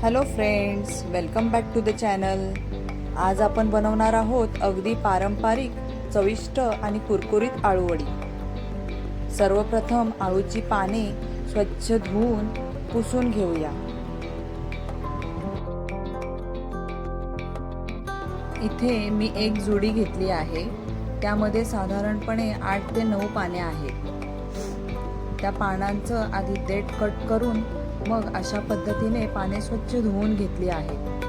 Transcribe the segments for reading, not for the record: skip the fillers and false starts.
Hello friends, welcome back to the channel. आज आपण बनवणार आहोत अगदी पारंपरिक, चविष्ट आणि कुरकुरीत आळूवडी. सर्वप्रथम आळूची पाने स्वच्छ धुवून पुसून घेऊया. इथे मी एक जुडी घेतली आहे. त्यामध्ये साधारणपणे 8 ते 9 पाने आहेत. त्या पानांचं आधी देठ कट करून मग अशा पद्धतीने पाने स्वच्छ धुवून घेतली आहेत.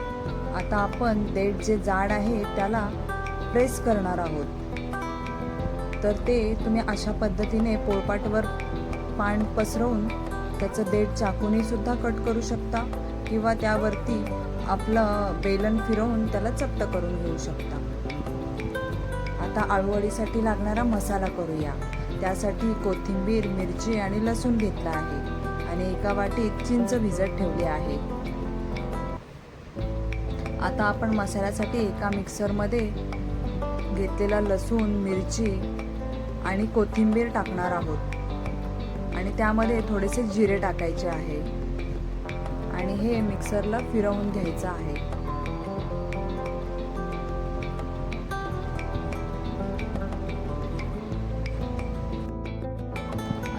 आता आपण देठ जे जाड आहे त्याला प्रेस करणार आहोत. तर ते तुम्ही अशा पद्धतीने पोळपाटवर पान पसरवून त्याचं देठ चाकूने सुद्धा कट करू शकता किंवा त्यावरती आपलं बेलन फिरवून त्याला चपट करून घेऊ शकता. आता आळूवडीसाठी लागणारा मसाला करूया. त्यासाठी कोथिंबीर, मिरची आणि लसूण घेतला आहे आणि एका वाटीत चिंच भिजत ठेवली आहे. आता आपण मसाल्यासाठी एका मिक्सरमध्ये घेतलेला लसूण, मिरची आणि कोथिंबीर टाकणार आहोत आणि त्यामध्ये थोडेसे जिरे टाकायचे आहे आणि हे मिक्सरला फिरवून घ्यायचं आहे.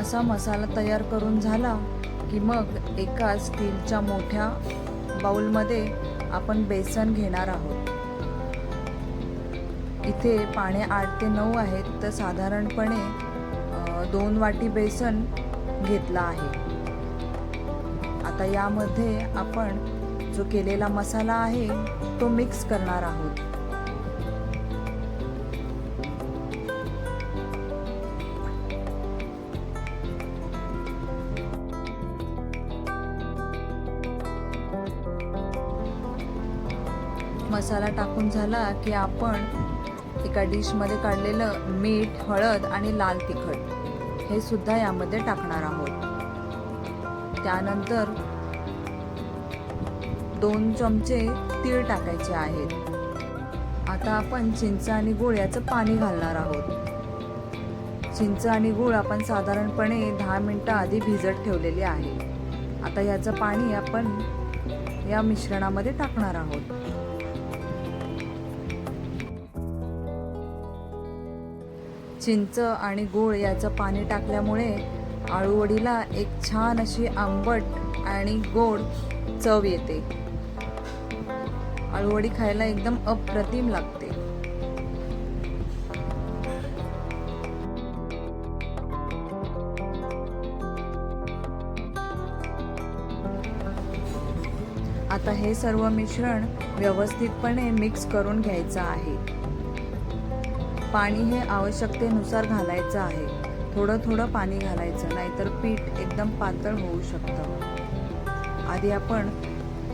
असा मसाला तयार करून झाला की मग एका स्टीलच्या मोठ्या बाउलमध्ये आपण बेसन घेणार आहोत. इथे पाने 8 ते 9 आहेत, तर साधारणपणे 2 वाटी बेसन घेतला आहे. आता यामध्ये आपण जो केलेला मसाला आहे तो मिक्स करणार आहोत. मसाला टाकून झाला की आपण एका डिशमध्ये काढलेलं मीठ, हळद आणि लाल तिखट हे सुद्धा यामध्ये टाकणार आहोत. त्यानंतर 2 चमचे तीळ टाकायचे आहेत. आता आपण चिंच आणि गूळ याचं पाणी घालणार आहोत. चिंच आणि गूळ आपण साधारणपणे 10 मिनिटं आधी भिजत ठेवलेले आहे. आता याचं पाणी आपण या मिश्रणामध्ये टाकणार आहोत. चिंच आणि गूळ याचं पाणी टाकल्यामुळे आळूवडीला एक छान अशी आंबट आणि गोड चव येते. आळूवडी खायला एकदम अप्रतिम लागते. आता हे सर्व मिश्रण व्यवस्थितपणे मिक्स करून घ्यायचं आहे. पाणी हे आवश्यकतेनुसार घालायचं आहे. थोडं थोडं पाणी घालायचं, नाहीतर पीठ एकदम पातळ होऊ शकतं. आधी आपण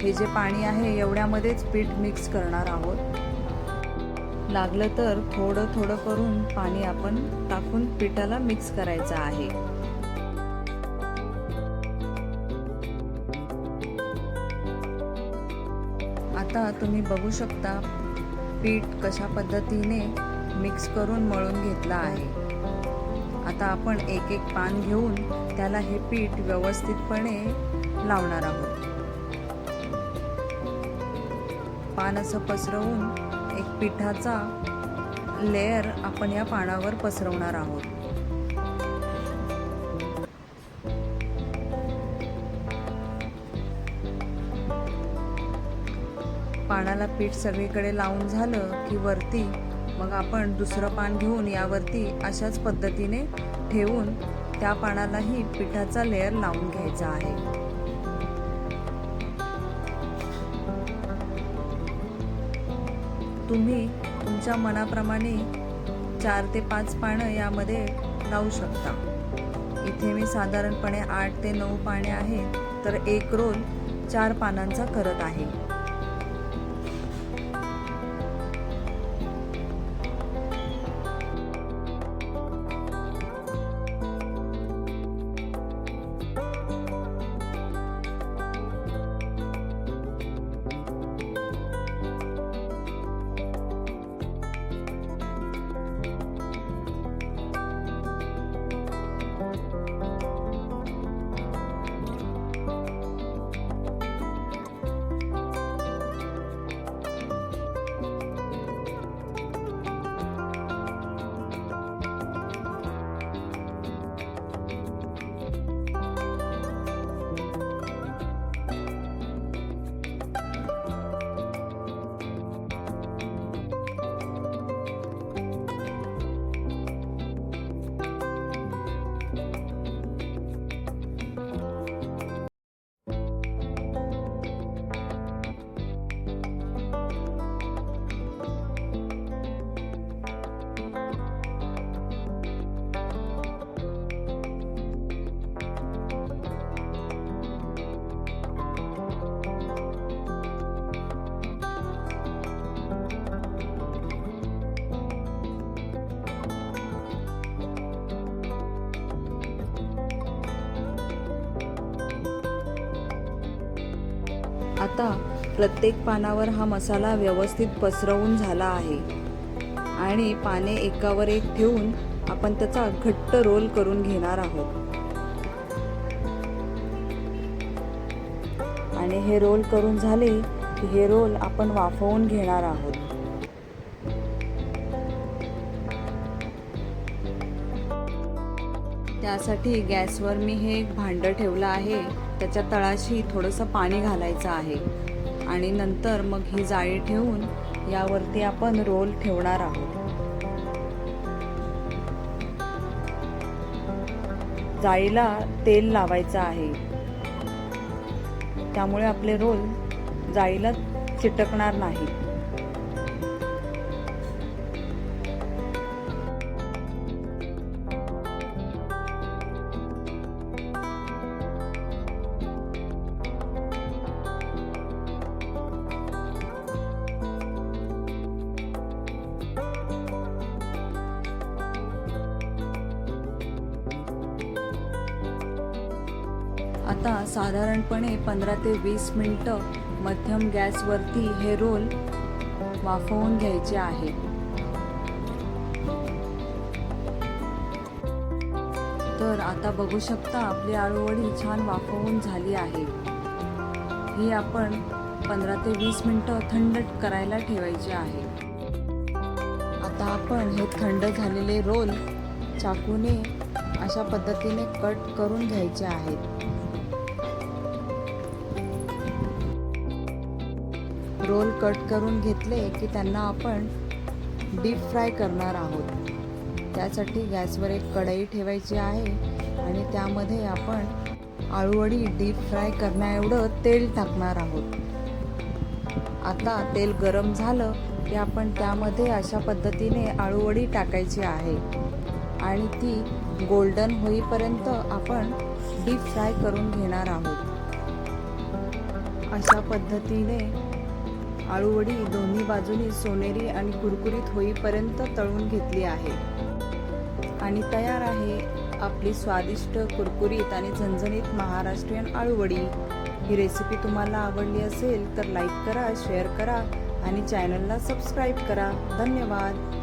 हे जे पाणी आहे एवढ्यामध्येच पीठ मिक्स करणार आहोत. लागलं तर थोडं थोडं करून पाणी आपण टाकून पिठाला मिक्स करायचं आहे. आता तुम्ही बघू शकता पीठ कशा पद्धतीने मिक्स करून मळून घेतला आहे. आता आपण एक एक पान घेऊन त्याला हे पीठ व्यवस्थितपणे लावणार आहोत. पान असं पसरवून एक पिठाचा लेयर आपण या पानावर पसरवणार आहोत. पानाला पीठ सगळीकडे लावून झालं की वरती मग आपण दुसरं पान घेऊन यावरती अशाच पद्धतीने ठेवून त्या पानालाही पिठाचा लेयर लावून घ्यायचा आहे. तुम्ही तुमच्या मनाप्रमाणे 4 ते 5 पानं यामध्ये लावू शकता. इथे मी साधारणपणे 8 ते 9 पाने आहेत, तर एक रोल 4 पानांचा करत आहे. आता प्रत्येक पानावर हा मसाला व्यवस्थित पसरवून झाला आहे आणि पाने एकावर एक ठेवून आपण त्याचा घट्ट रोल करून घेणार आहोत. आणि हे रोल करून झाले की हे रोल आपण वाफवून घेणार आहोत. त्यासाठी गॅसवर मी हे एक भांडं ठेवलं आहे. त्याच्या तळाशी थोडंसं पाणी घालायचं आहे आणि नंतर मग ही जाळी ठेवून यावरती आपण रोल ठेवणार आहोत. जाळीला तेल लावायचं आहे, त्यामुळे आपले रोल जाळीला चिटकणार नाही. आता साधारणपणे 15 ते 20 मिनिटं मध्यम गॅसवरती हे रोल वाफवून घ्यायचे आहे. तर आता बघू शकता आपली आळूवडी छान वाफवून झाली आहे. ही आपण 15 ते 20 मिनिटं थंड करायला ठेवायची आहे. आता आपण हे थंड झालेले रोल चाकूने अशा पद्धतीने कट करून घ्यायचे आहेत. रोल कट करून घेतले की त्यांना आपण डीप फ्राय करणार आहोत. त्यासाठी गॅसवर एक कढई ठेवायची आहे आणि त्यामध्ये आपण आळूवडी डीप फ्राय करण्याएवढं तेल टाकणार आहोत. आता तेल गरम झालं की आपण त्यामध्ये अशा पद्धतीने आळूवडी टाकायची आहे आणि ती गोल्डन होईपर्यंत आपण डीप फ्राय करून घेणार आहोत. अशा पद्धतीने आळूवडी दोन्ही बाजूनी सोनेरी आणि कुरकुरीत होईपर्यंत तळून घेतली आहे आणि तयार आहे आपली स्वादिष्ट, कुरकुरीत आणि झणझणीत महाराष्ट्रीयन आळूवडी. ही रेसिपी तुम्हाला आवडली असेल तर लाईक करा, शेअर करा आणि चॅनलला सबस्क्राईब करा. धन्यवाद.